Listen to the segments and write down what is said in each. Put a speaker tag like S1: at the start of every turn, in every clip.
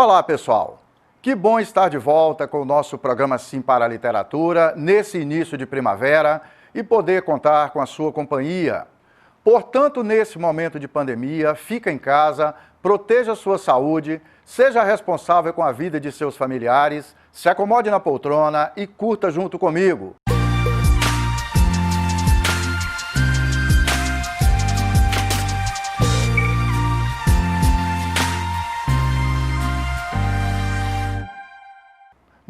S1: Olá, pessoal! Que bom estar de volta com o nosso programa Sim para a Literatura nesse início de primavera e poder contar com a sua companhia. Portanto, nesse momento de pandemia, fica em casa, proteja a sua saúde, seja responsável com a vida de seus familiares, se acomode na poltrona e curta junto comigo.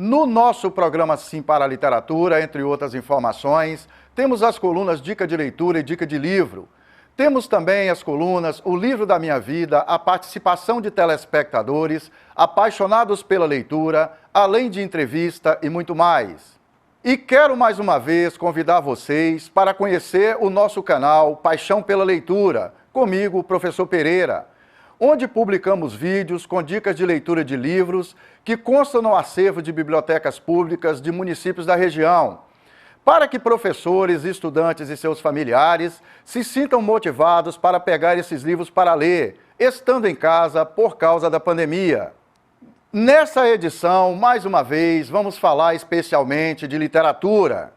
S1: No nosso programa Sim para a Literatura, entre outras informações, temos as colunas Dica de Leitura e Dica de Livro. Temos também as colunas O Livro da Minha Vida, a participação de telespectadores, apaixonados pela leitura, além de entrevista e muito mais. E quero mais uma vez convidar vocês para conhecer o nosso canal Paixão pela Leitura, comigo, professor Pereira, onde publicamos vídeos com dicas de leitura de livros que constam no acervo de bibliotecas públicas de municípios da região, para que professores, estudantes e seus familiares se sintam motivados para pegar esses livros para ler, estando em casa por causa da pandemia. Nessa edição, mais uma vez, vamos falar especialmente de literatura.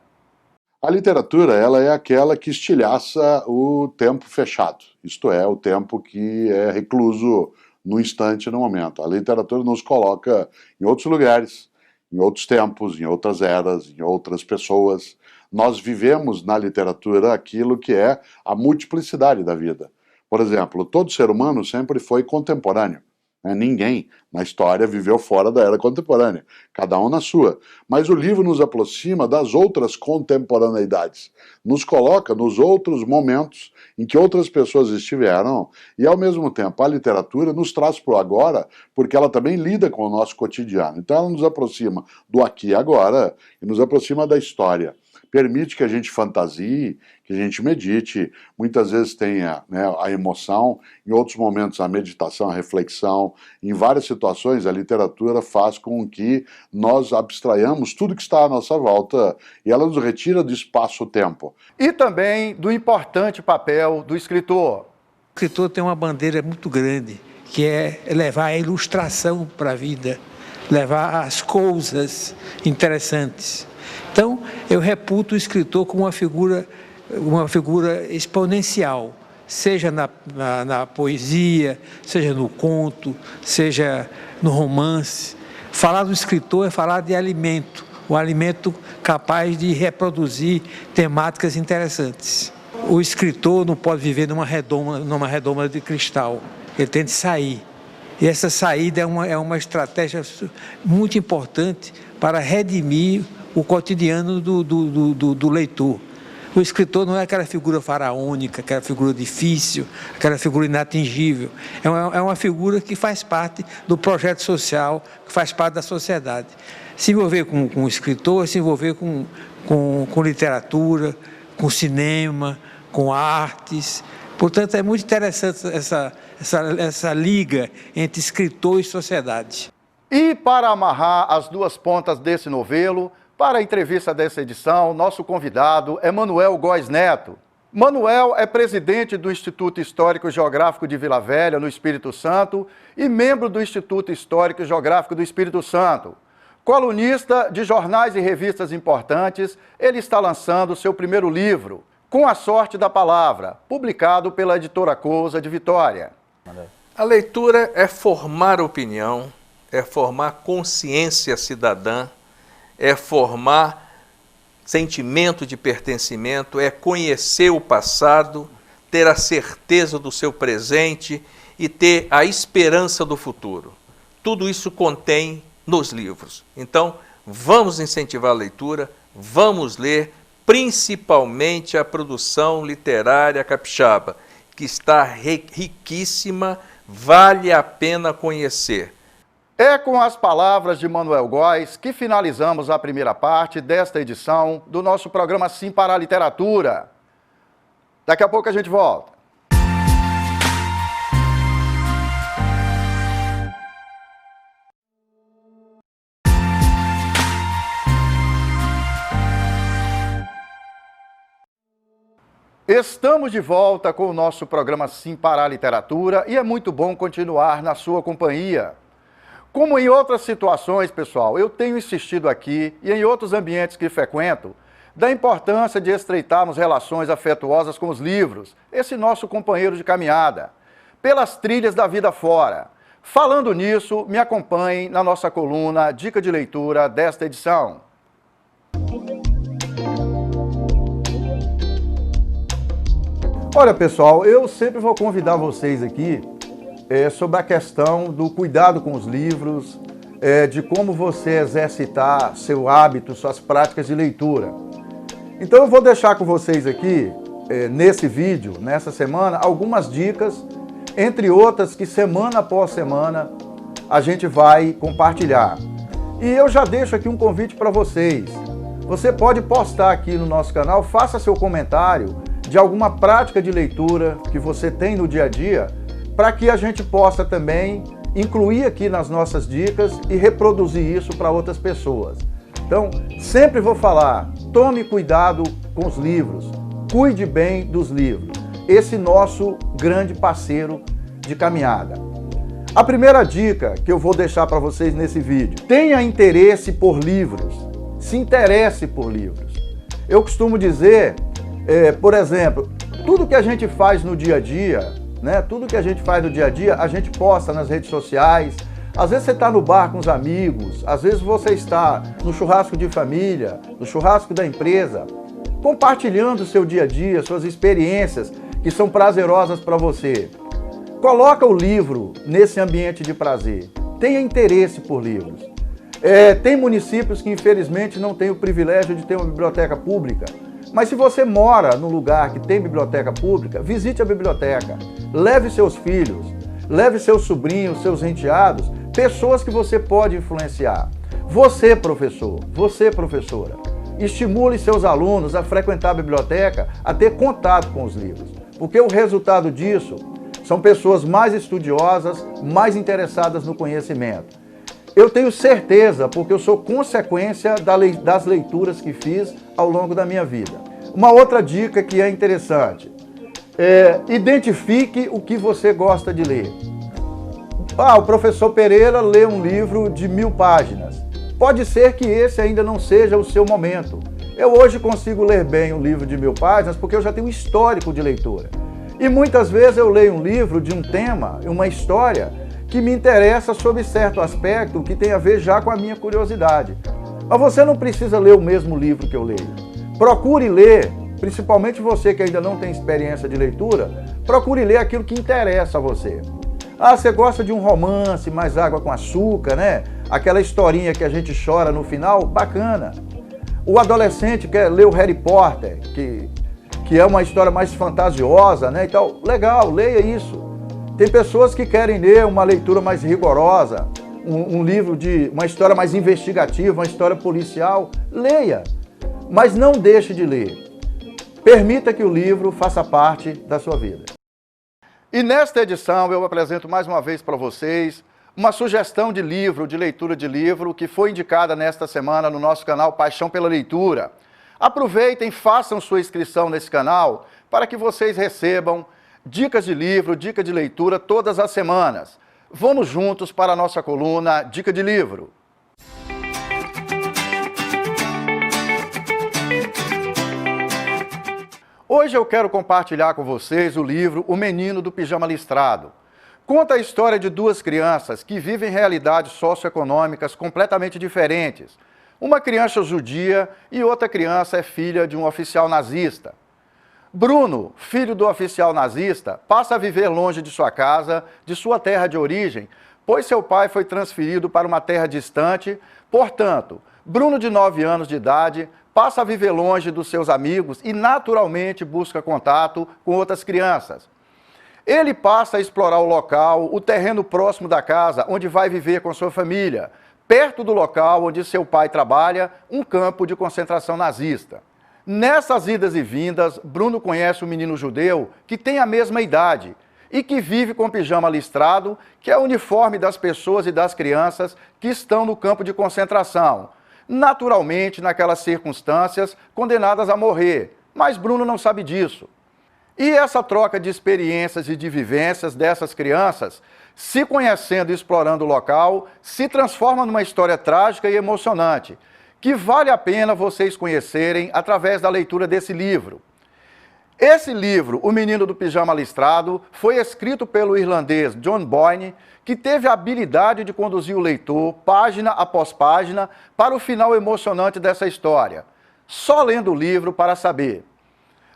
S2: A literatura, ela é aquela que estilhaça o tempo fechado, isto é, o tempo que é recluso no instante, no momento. A literatura nos coloca em outros lugares, em outros tempos, em outras eras, em outras pessoas. Nós vivemos na literatura aquilo que é a multiplicidade da vida. Por exemplo, todo ser humano sempre foi contemporâneo. Ninguém na história viveu fora da era contemporânea, cada um na sua. Mas o livro nos aproxima das outras contemporaneidades, nos coloca nos outros momentos em que outras pessoas estiveram e, ao mesmo tempo, a literatura nos traz para o agora, porque ela também lida com o nosso cotidiano. Então ela nos aproxima do aqui e agora e nos aproxima da história. Permite que a gente fantasie, que a gente medite, muitas vezes tenha, a emoção, em outros momentos a meditação, a reflexão. Em várias situações a literatura faz com que nós abstraiamos tudo que está à nossa volta e ela nos retira do espaço-tempo.
S1: E também do importante papel do escritor.
S3: O escritor tem uma bandeira muito grande, que é levar a ilustração para a vida, levar as coisas interessantes. Então, eu reputo o escritor como uma figura exponencial, seja na poesia, seja no conto, seja no romance. Falar do escritor é falar de alimento, um alimento capaz de reproduzir temáticas interessantes. O escritor não pode viver numa redoma de cristal, ele tem de sair. E essa saída é uma estratégia muito importante para redimir o cotidiano do leitor. O escritor não é aquela figura faraônica, aquela figura difícil, aquela figura inatingível. É uma figura que faz parte do projeto social, que faz parte da sociedade. Se envolver com o escritor, se envolver com literatura, com cinema, com artes. Portanto, é muito interessante essa liga entre escritor e sociedade.
S1: E para amarrar as duas pontas desse novelo, para a entrevista dessa edição, nosso convidado é Manuel Góes Neto. Manuel é presidente do Instituto Histórico e Geográfico de Vila Velha, no Espírito Santo, e membro do Instituto Histórico e Geográfico do Espírito Santo. Colunista de jornais e revistas importantes, ele está lançando seu primeiro livro, Com a Sorte da Palavra, publicado pela editora Cousa de Vitória.
S4: A leitura é formar opinião, é formar consciência cidadã, é formar sentimento de pertencimento, é conhecer o passado, ter a certeza do seu presente e ter a esperança do futuro. Tudo isso contém nos livros. Então, vamos incentivar a leitura, vamos ler, principalmente a produção literária capixaba, que está riquíssima, vale a pena conhecer.
S1: É com as palavras de Manuel Góes que finalizamos a primeira parte desta edição do nosso programa Sim para a Literatura. Daqui a pouco a gente volta. Estamos de volta com o nosso programa Sim para a Literatura e é muito bom continuar na sua companhia. Como em outras situações, pessoal, eu tenho insistido aqui e em outros ambientes que frequento, da importância de estreitarmos relações afetuosas com os livros, esse nosso companheiro de caminhada, pelas trilhas da vida fora. Falando nisso, me acompanhem na nossa coluna Dica de Leitura desta edição. Olha, pessoal, eu sempre vou convidar vocês aqui sobre a questão do cuidado com os livros, de como você exercitar seu hábito, suas práticas de leitura. Então eu vou deixar com vocês aqui, nesse vídeo, nessa semana, algumas dicas, entre outras que semana após semana a gente vai compartilhar. E eu já deixo aqui um convite para vocês. Você pode postar aqui no nosso canal, faça seu comentário de alguma prática de leitura que você tem no dia a dia, para que a gente possa também incluir aqui nas nossas dicas e reproduzir isso para outras pessoas. Então, sempre vou falar, tome cuidado com os livros, cuide bem dos livros. Esse nosso grande parceiro de caminhada. A primeira dica que eu vou deixar para vocês nesse vídeo, tenha interesse por livros, se interesse por livros. Eu costumo dizer, por exemplo, tudo que a gente faz no dia a dia, tudo que a gente faz no dia a dia, a gente posta nas redes sociais. Às vezes você está no bar com os amigos, às vezes você está no churrasco de família, no churrasco da empresa, compartilhando o seu dia a dia, suas experiências que são prazerosas para você. Coloca o livro nesse ambiente de prazer. Tenha interesse por livros. Tem municípios que infelizmente não têm o privilégio de ter uma biblioteca pública. Mas se você mora num lugar que tem biblioteca pública, visite a biblioteca. Leve seus filhos, leve seus sobrinhos, seus enteados, pessoas que você pode influenciar. Você, professor, você, professora, estimule seus alunos a frequentar a biblioteca, a ter contato com os livros. Porque o resultado disso são pessoas mais estudiosas, mais interessadas no conhecimento. Eu tenho certeza, porque eu sou consequência das leituras que fiz ao longo da minha vida. Uma outra dica que é interessante, identifique o que você gosta de ler. O professor Pereira lê um livro de 1000 páginas. Pode ser que esse ainda não seja o seu momento. Eu hoje consigo ler bem um livro de 1000 páginas porque eu já tenho um histórico de leitura. E muitas vezes eu leio um livro de um tema, uma história, que me interessa sobre certo aspecto que tem a ver já com a minha curiosidade. Mas você não precisa ler o mesmo livro que eu leio. Procure ler, principalmente você que ainda não tem experiência de leitura, procure ler aquilo que interessa a você. Você gosta de um romance, mais água com açúcar, Aquela historinha que a gente chora no final, bacana. O adolescente quer ler o Harry Potter, que é uma história mais fantasiosa, Então, legal, leia isso. Tem pessoas que querem ler uma leitura mais rigorosa, um livro de uma história mais investigativa, uma história policial. Leia, mas não deixe de ler. Permita que o livro faça parte da sua vida. E nesta edição eu apresento mais uma vez para vocês uma sugestão de livro, de leitura de livro, que foi indicada nesta semana no nosso canal Paixão pela Leitura. Aproveitem, façam sua inscrição nesse canal para que vocês recebam dicas de livro, dica de leitura todas as semanas. Vamos juntos para a nossa coluna Dica de Livro. Hoje eu quero compartilhar com vocês o livro O Menino do Pijama Listrado. Conta a história de duas crianças que vivem realidades socioeconômicas completamente diferentes. Uma criança judia e outra criança é filha de um oficial nazista. Bruno, filho do oficial nazista, passa a viver longe de sua casa, de sua terra de origem, pois seu pai foi transferido para uma terra distante. Portanto, Bruno, de 9 anos de idade, passa a viver longe dos seus amigos e naturalmente busca contato com outras crianças. Ele passa a explorar o local, o terreno próximo da casa, onde vai viver com sua família, perto do local onde seu pai trabalha, um campo de concentração nazista. Nessas idas e vindas, Bruno conhece um menino judeu que tem a mesma idade e que vive com pijama listrado, que é o uniforme das pessoas e das crianças que estão no campo de concentração. Naturalmente, naquelas circunstâncias, condenadas a morrer, mas Bruno não sabe disso. E essa troca de experiências e de vivências dessas crianças se conhecendo e explorando o local, se transforma numa história trágica e emocionante, que vale a pena vocês conhecerem através da leitura desse livro. Esse livro, O Menino do Pijama Listrado, foi escrito pelo irlandês John Boyne, que teve a habilidade de conduzir o leitor, página após página, para o final emocionante dessa história. Só lendo o livro para saber.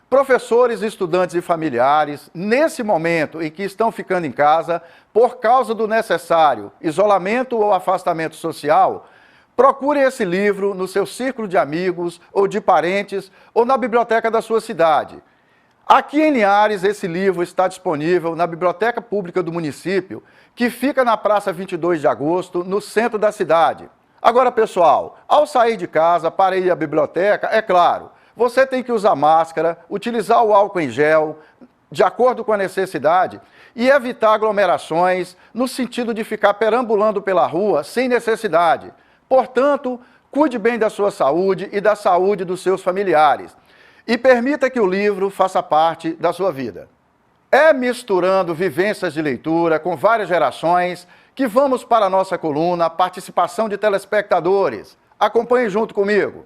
S1: Professores, estudantes e familiares, nesse momento em que estão ficando em casa, por causa do necessário isolamento ou afastamento social, procurem esse livro no seu círculo de amigos ou de parentes ou na biblioteca da sua cidade. Aqui em Linhares, esse livro está disponível na Biblioteca Pública do município, que fica na Praça 22 de Agosto, no centro da cidade. Agora, pessoal, ao sair de casa para ir à biblioteca, é claro, você tem que usar máscara, utilizar o álcool em gel, de acordo com a necessidade, e evitar aglomerações no sentido de ficar perambulando pela rua sem necessidade. Portanto, cuide bem da sua saúde e da saúde dos seus familiares. E permita que o livro faça parte da sua vida. É misturando vivências de leitura com várias gerações que vamos para a nossa coluna Participação de Telespectadores. Acompanhe junto comigo.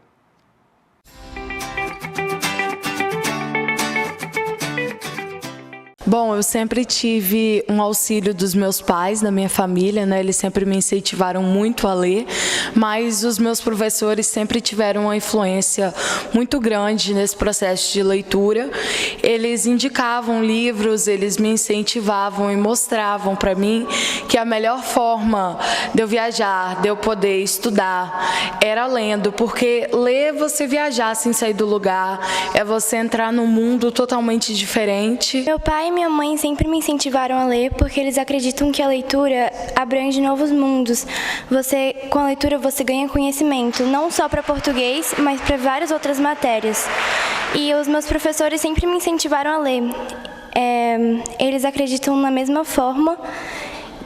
S5: Bom, eu sempre tive um auxílio dos meus pais, da minha família, né? Eles sempre me incentivaram muito a ler, mas os meus professores sempre tiveram uma influência muito grande nesse processo de leitura. Eles indicavam livros, eles me incentivavam e mostravam para mim que a melhor forma de eu viajar, de eu poder estudar, era lendo, porque ler é você viajar sem sair do lugar, é você entrar num mundo totalmente diferente.
S6: Meu pai e minha mãe sempre me incentivaram a ler porque eles acreditam que a leitura abrange novos mundos. Com a leitura você ganha conhecimento, não só para português, mas para várias outras matérias. E os meus professores sempre me incentivaram a ler. Eles acreditam na mesma forma,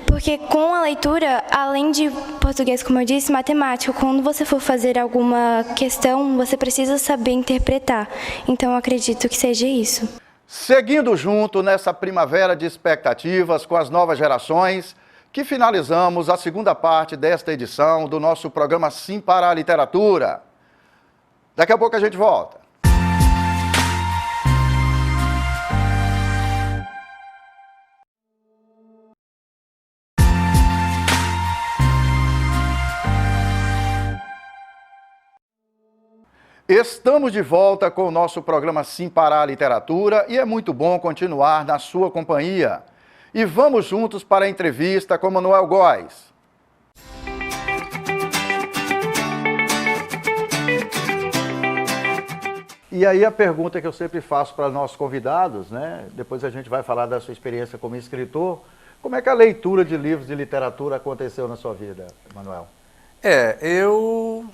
S6: porque com a leitura, além de português, como eu disse, matemática, quando você for fazer alguma questão, você precisa saber interpretar. Então eu acredito que seja isso.
S1: Seguindo junto nessa primavera de expectativas com as novas gerações, que finalizamos a segunda parte desta edição do nosso programa Sim para a Literatura. Daqui a pouco a gente volta. Estamos de volta com o nosso programa Sim para a Literatura e é muito bom continuar na sua companhia. E vamos juntos para a entrevista com Manuel Góes. E aí a pergunta que eu sempre faço para nossos convidados, né? Depois a gente vai falar da sua experiência como escritor. Como é que a leitura de livros de literatura aconteceu na sua vida, Manuel?
S4: Eu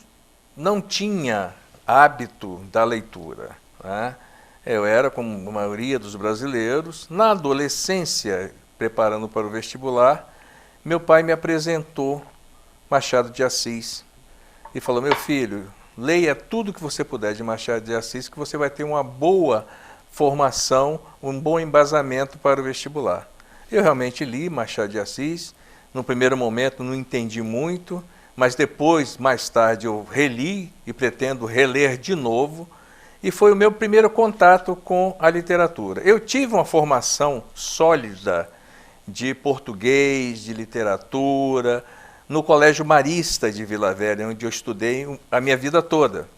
S4: não tinha hábito da leitura, né? Eu era, como a maioria dos brasileiros, na adolescência, preparando para o vestibular, meu pai me apresentou Machado de Assis e falou: meu filho, leia tudo que você puder de Machado de Assis, que você vai ter uma boa formação, um bom embasamento para o vestibular. Eu realmente li Machado de Assis, no primeiro momento não entendi muito, mas depois, mais tarde, eu reli e pretendo reler de novo, e foi o meu primeiro contato com a literatura. Eu tive uma formação sólida de português, de literatura, no Colégio Marista de Vila Velha, onde eu estudei a minha vida toda.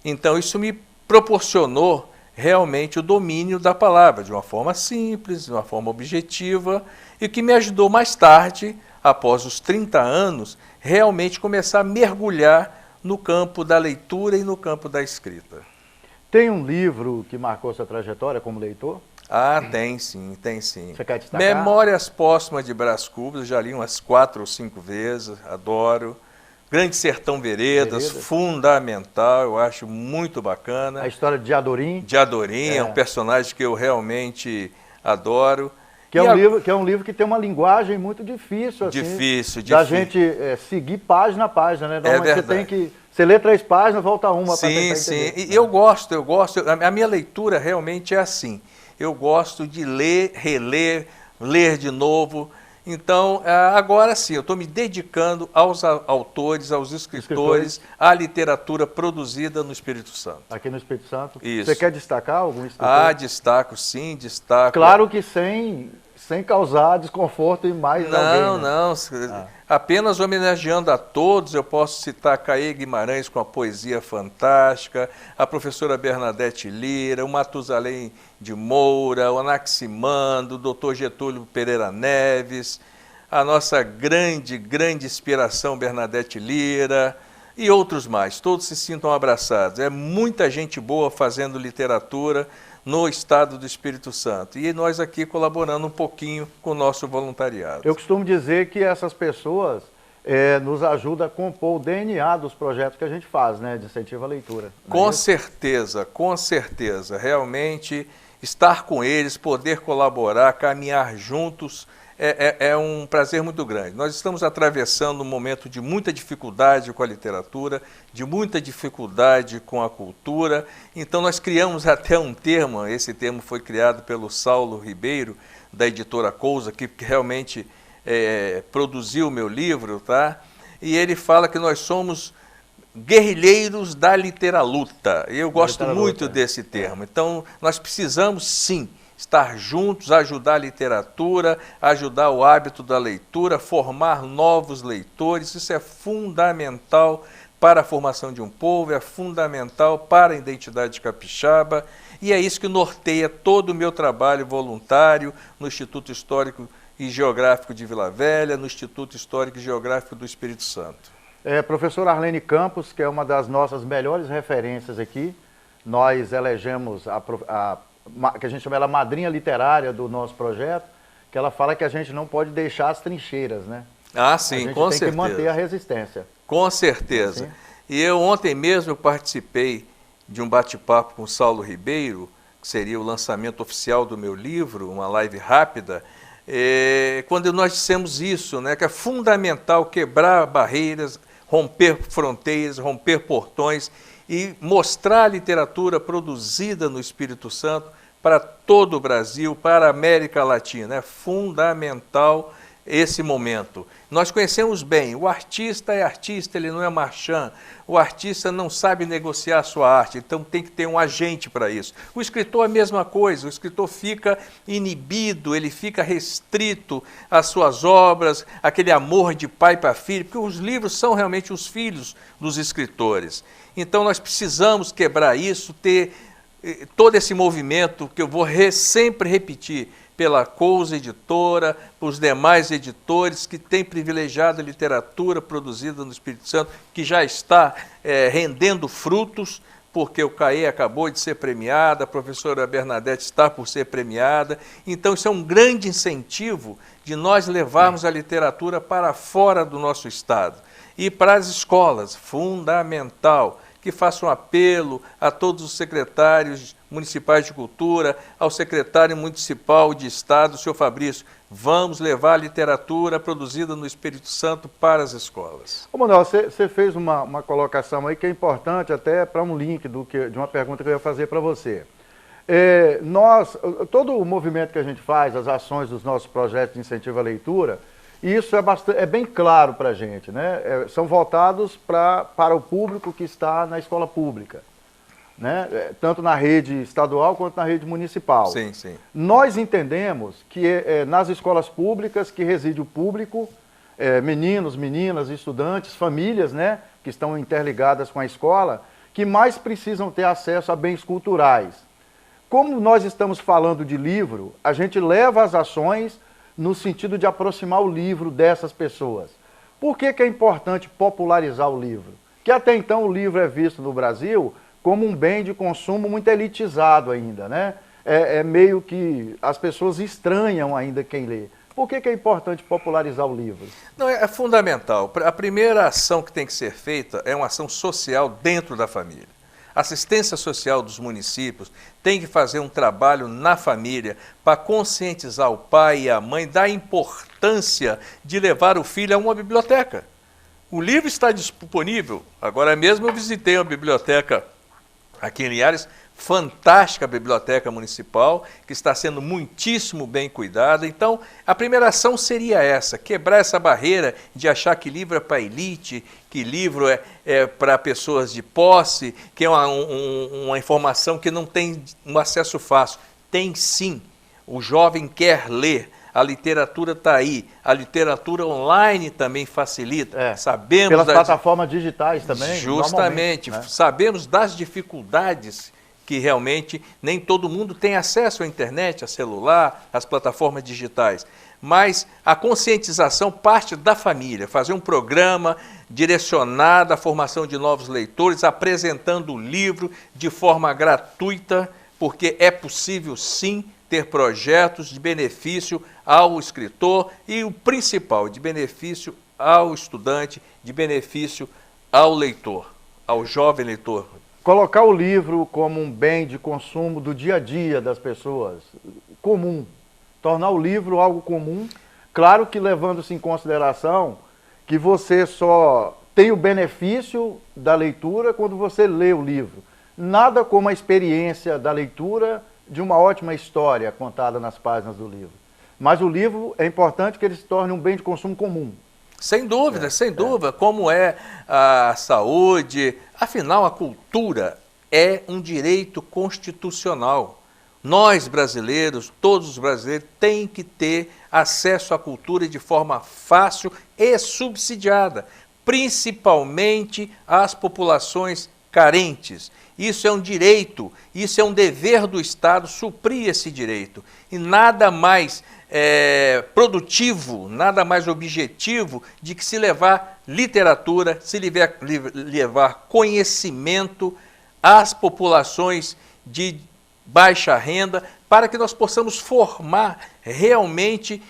S4: Então, isso me proporcionou realmente o domínio da palavra, de uma forma simples, de uma forma objetiva, e que me ajudou mais tarde, após os 30 anos, realmente começar a mergulhar no campo da leitura e no campo da escrita.
S1: Tem um livro que marcou sua trajetória como leitor?
S4: Ah, tem sim, tem sim.
S1: Você quer destacar?
S4: Memórias Póstumas de Brás Cubas, já li umas 4 ou 5 vezes, adoro. Grande Sertão Veredas, fundamental, eu acho muito bacana.
S1: A história de Diadorim.
S4: Diadorim é um personagem que eu realmente adoro.
S1: Que é um livro que tem uma linguagem muito difícil, assim,
S4: difícil.
S1: Da gente seguir página a página, né?
S4: Normalmente
S1: você tem que... Você lê 3 páginas, volta uma para tentar entender.
S4: Sim, e eu gosto. A minha leitura realmente é assim. Eu gosto de ler, reler, ler de novo. Então, agora sim, eu estou me dedicando aos autores, aos escritores, à literatura produzida no Espírito Santo.
S1: Aqui no Espírito Santo.
S4: Isso.
S1: Você quer destacar algum escritor?
S4: Destaco, sim, destaco.
S1: Claro que sem causar desconforto em mais alguém. Né?
S4: Não. Apenas homenageando a todos, eu posso citar Caê Guimarães com a poesia fantástica, a professora Bernadette Lira, o Matusalém de Moura, o Anaximandro, o doutor Getúlio Pereira Neves, a nossa grande inspiração Bernadette Lira e outros mais. Todos se sintam abraçados. É muita gente boa fazendo literatura no estado do Espírito Santo. E nós aqui colaborando um pouquinho com o nosso voluntariado.
S1: Eu costumo dizer que essas pessoas nos ajudam a compor o DNA dos projetos que a gente faz, né, de incentivo à leitura.
S4: Com certeza. Realmente, estar com eles, poder colaborar, caminhar juntos, é um prazer muito grande. Nós estamos atravessando um momento de muita dificuldade com a literatura, de muita dificuldade com a cultura, então nós criamos até um termo, esse termo foi criado pelo Saulo Ribeiro, da editora Cousa, que realmente produziu o meu livro, tá? E ele fala que nós somos guerrilheiros da literaluta. Eu gosto muito desse termo. Então, nós precisamos, sim, estar juntos, ajudar a literatura, ajudar o hábito da leitura, formar novos leitores. Isso é fundamental para a formação de um povo, é fundamental para a identidade capixaba, e é isso que norteia todo o meu trabalho voluntário no Instituto Histórico e Geográfico de Vila Velha, no Instituto Histórico e Geográfico do Espírito Santo.
S1: Professora Arlene Campos, que é uma das nossas melhores referências aqui, nós elegemos que a gente chama ela madrinha literária do nosso projeto, que ela fala que a gente não pode deixar as trincheiras, né?
S4: Sim,
S1: com certeza. A gente
S4: certeza.
S1: tem que manter a resistência.
S4: Com certeza. Sim. E eu ontem mesmo participei de um bate-papo com o Saulo Ribeiro, que seria o lançamento oficial do meu livro, uma live rápida, quando nós dissemos isso, né, que é fundamental quebrar barreiras, romper fronteiras, romper portões e mostrar a literatura produzida no Espírito Santo para todo o Brasil, para a América Latina. É fundamental esse momento. Nós conhecemos bem, o artista é artista, ele não é marchand, o artista não sabe negociar a sua arte, então tem que ter um agente para isso. O escritor é a mesma coisa, o escritor fica inibido, ele fica restrito às suas obras, aquele amor de pai para filho, porque os livros são realmente os filhos dos escritores. Então nós precisamos quebrar isso, ter todo esse movimento que eu vou sempre repetir, pela Cousa Editora, para os demais editores que têm privilegiado a literatura produzida no Espírito Santo, que já está rendendo frutos, porque o Caê acabou de ser premiada, a professora Bernadette está por ser premiada. Então, isso é um grande incentivo de nós levarmos a literatura para fora do nosso estado. E para as escolas, fundamental, que faça um apelo a todos os secretários municipais de cultura, ao secretário municipal de Estado, o senhor Fabrício, vamos levar a literatura produzida no Espírito Santo para as escolas.
S1: Ô Manuel, você fez uma colocação aí que é importante até para um link de uma pergunta que eu ia fazer para você. Todo o movimento que a gente faz, as ações dos nossos projetos de incentivo à leitura, isso é bem claro para a gente, né? São voltados para o público que está na escola pública, né? Tanto na rede estadual quanto na rede municipal.
S4: Sim, sim.
S1: Nós entendemos que nas escolas públicas que reside o público, meninos, meninas, estudantes, famílias, né, que estão interligadas com a escola, que mais precisam ter acesso a bens culturais. Como nós estamos falando de livro, a gente leva as ações no sentido de aproximar o livro dessas pessoas. Por que é importante popularizar o livro? Que até então o livro é visto no Brasil como um bem de consumo muito elitizado ainda, né? Meio que as pessoas estranham ainda quem lê. Por que é importante popularizar o livro?
S4: Não, é fundamental. A primeira ação que tem que ser feita é uma ação social dentro da família. A assistência social dos municípios tem que fazer um trabalho na família para conscientizar o pai e a mãe da importância de levar o filho a uma biblioteca. O livro está disponível. Agora mesmo eu visitei uma biblioteca aqui em Linhares, fantástica biblioteca municipal, que está sendo muitíssimo bem cuidada. Então, a primeira ação seria essa, quebrar essa barreira de achar que livro é para elite, que livro é para pessoas de posse, que é uma informação que não tem um acesso fácil. Tem sim, o jovem quer ler. A literatura está aí, a literatura online também facilita. Sabemos
S1: pelas plataformas digitais também.
S4: Justamente, né? Sabemos das dificuldades que realmente nem todo mundo tem acesso à internet, a celular, às plataformas digitais. Mas a conscientização parte da família, fazer um programa direcionado à formação de novos leitores, apresentando o livro de forma gratuita, porque é possível sim ter projetos de benefício ao escritor e o principal, de benefício ao estudante, de benefício ao leitor, ao jovem leitor.
S1: Colocar o livro como um bem de consumo do dia a dia das pessoas, comum. Tornar o livro algo comum, claro que levando-se em consideração que você só tem o benefício da leitura quando você lê o livro. Nada como a experiência da leitura de uma ótima história contada nas páginas do livro. Mas o livro é importante que ele se torne um bem de consumo comum.
S4: Sem dúvida, sem dúvida, como é a saúde. Afinal, a cultura é um direito constitucional. Nós, brasileiros, todos os brasileiros, têm que ter acesso à cultura de forma fácil e subsidiada, principalmente às populações carentes. Isso é um direito, isso é um dever do Estado suprir esse direito. E nada mais produtivo, nada mais objetivo de que se levar literatura, se levar conhecimento às populações de baixa renda, para que nós possamos formar realmente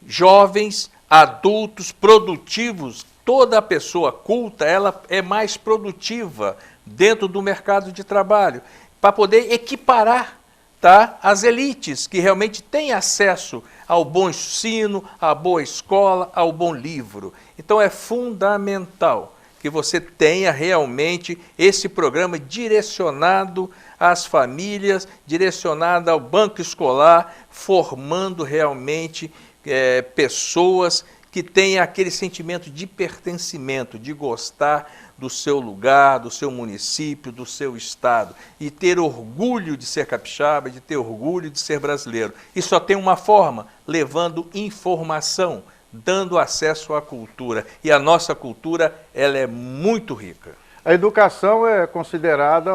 S4: jovens, adultos, produtivos. Toda pessoa culta, ela é mais produtiva dentro do mercado de trabalho, para poder equiparar, tá, as elites que realmente têm acesso ao bom ensino, à boa escola, ao bom livro. Então é fundamental que você tenha realmente esse programa direcionado às famílias, direcionado ao banco escolar, formando realmente pessoas que tenham aquele sentimento de pertencimento, de gostar do seu lugar, do seu município, do seu estado, e ter orgulho de ser capixaba, de ter orgulho de ser brasileiro. E só tem uma forma, levando informação, dando acesso à cultura. E a nossa cultura, ela é muito rica.
S1: A educação é considerada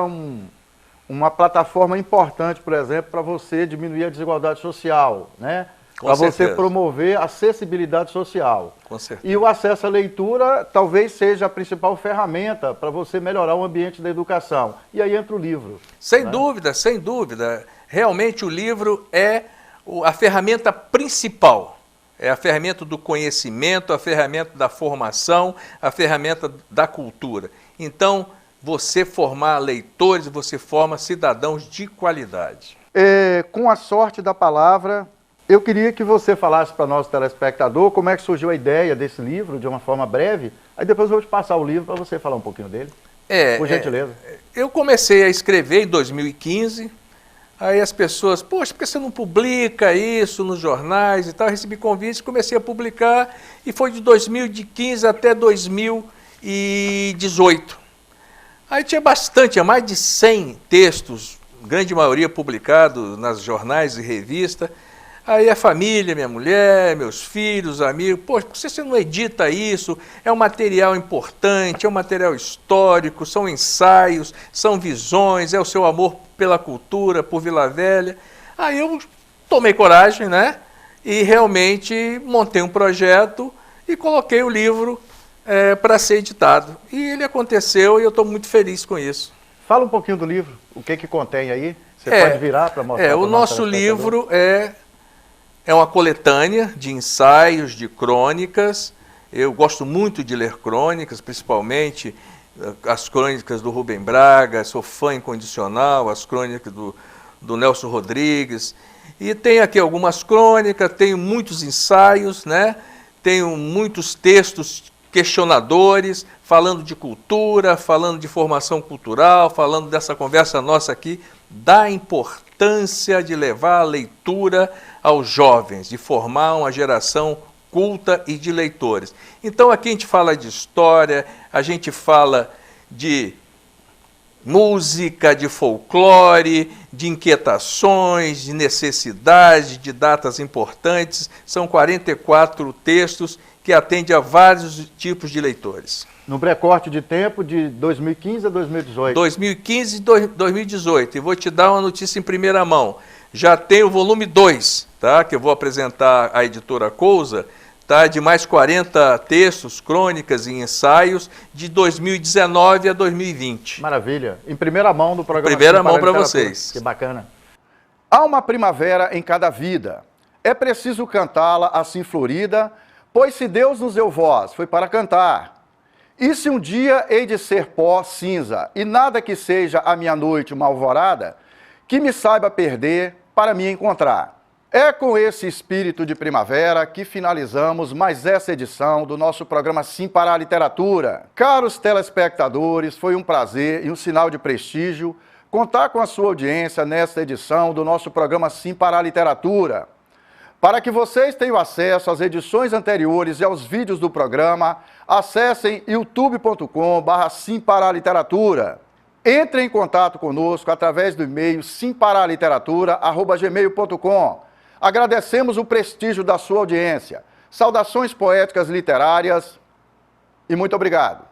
S1: uma plataforma importante, por exemplo, para você diminuir a desigualdade social, né? Para você promover a acessibilidade social.
S4: Com certeza.
S1: E o acesso à leitura talvez seja a principal ferramenta para você melhorar o ambiente da educação. E aí entra o livro.
S4: Sem dúvida, sem dúvida. Realmente o livro é a ferramenta principal. É a ferramenta do conhecimento, a ferramenta da formação, a ferramenta da cultura. Então, você formar leitores, você forma cidadãos de qualidade.
S1: Com a sorte da palavra, eu queria que você falasse para nosso telespectador como é que surgiu a ideia desse livro, de uma forma breve. Aí depois eu vou te passar o livro para você falar um pouquinho dele. Por gentileza.
S4: Eu comecei a escrever em 2015, aí as pessoas, poxa, por que você não publica isso nos jornais e tal? Eu recebi convites, comecei a publicar e foi de 2015 até 2018. Aí tinha mais de 100 textos, grande maioria publicados nas jornais e revistas. Aí a família, minha mulher, meus filhos, amigos, poxa, por que você não edita isso? É um material importante, é um material histórico, são ensaios, são visões, é o seu amor pela cultura, por Vila Velha. Aí eu tomei coragem, né? E realmente montei um projeto e coloquei o livro para ser editado. E ele aconteceu e eu estou muito feliz com isso.
S1: Fala um pouquinho do livro, o que contém aí? Você pode virar para mostrar.
S4: O nosso livro é uma coletânea de ensaios, de crônicas. Eu gosto muito de ler crônicas, principalmente as crônicas do Rubem Braga, sou fã incondicional, as crônicas do Nelson Rodrigues. E tenho aqui algumas crônicas, tenho muitos ensaios, né? Tenho muitos textos questionadores, falando de cultura, falando de formação cultural, falando dessa conversa nossa aqui, da importância de levar a leitura aos jovens, de formar uma geração culta e de leitores. Então aqui a gente fala de história, a gente fala de música, de folclore, de inquietações, de necessidades, de datas importantes. São 44 textos que atendem a vários tipos de leitores.
S1: No recorte de tempo de 2015 a 2018.
S4: 2015 e 2018. E vou te dar uma notícia em primeira mão. Já tem o volume 2, tá? Que eu vou apresentar à editora Cousa, tá? De mais 40 textos, crônicas e ensaios de 2019 a 2020.
S1: Maravilha. Em primeira mão do programa.
S4: Primeira mão para vocês.
S1: Que bacana. Há uma primavera em cada vida. É preciso cantá-la assim florida, pois se Deus nos deu voz, foi para cantar. E se um dia hei de ser pó, cinza, e nada que seja a minha noite uma alvorada, que me saiba perder para me encontrar. É com esse espírito de primavera que finalizamos mais essa edição do nosso programa Sim para a Literatura. Caros telespectadores, foi um prazer e um sinal de prestígio contar com a sua audiência nesta edição do nosso programa Sim para a Literatura. Para que vocês tenham acesso às edições anteriores e aos vídeos do programa, acessem youtube.com/simparaliteratura. Entre em contato conosco através do e-mail simparaliteratura@gmail.com. Agradecemos o prestígio da sua audiência. Saudações poéticas literárias e muito obrigado.